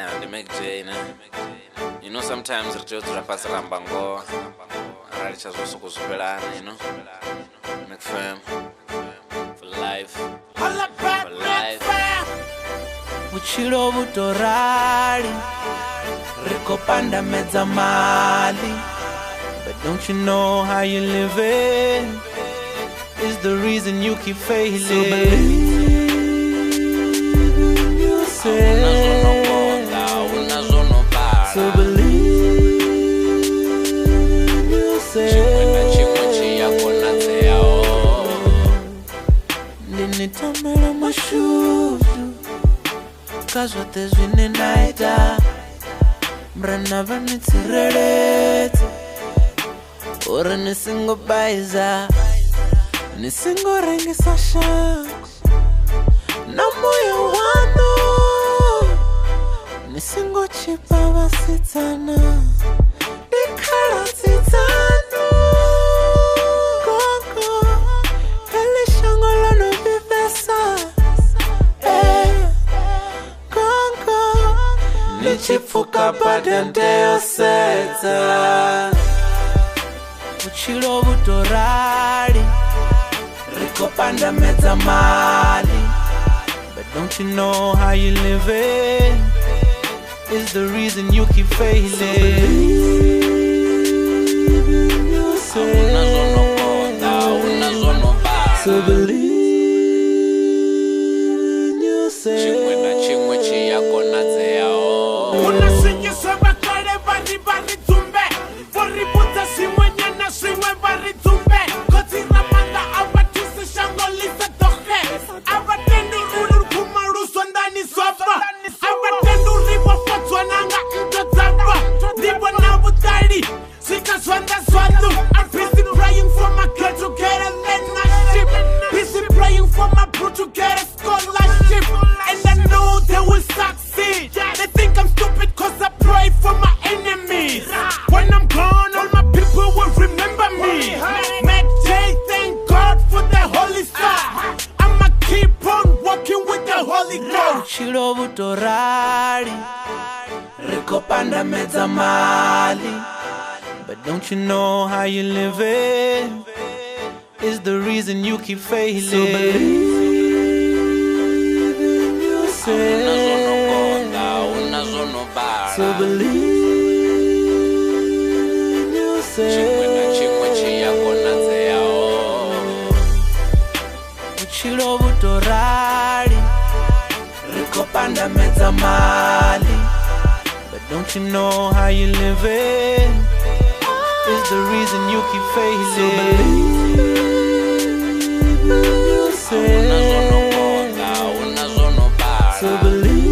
Yeah, they make Jane. You know, sometimes it's just rappers rambango. Radicha zosuku superana, you know. Make fam for life. For life. Uchilo butorali Rikopanda meza mali. But don't you know how you living is the reason you keep failing. So believe in yourself. So believe in yourself. Ninitamela mashudu Kazwa tezwine naita Mrana vanitsirelete Ora nisingo baiza Nisingo rengisa shangu Na moyo wano Nisingo chipa vasitana Nikara titano Koko Hele shangola no vivesa Koko Nichifuka padente oseta Uchilo butorali Rikopanda meza mali. But don't you know how you living is the reason you keep failing. So believe in yourself. So believe in yourself. I'm busy praying for my girl to get a leadership. Busy praying for my bro to get a scholarship. And I know they will succeed. They think I'm stupid cause I pray for my enemies. When I'm gone, all my people will remember me. Mac J, thank God for the Holy Star. I'ma keep on walking with the Holy Ghost. Uchilo butorali Rikopanda meza mali. But don't you know how you living is the reason you keep failing. So believe in yourself. So believe in yourself. Uchilo butorali Rikopanda meza mali. But don't you know how you living is the reason you keep failing. So believe in yourself. So believe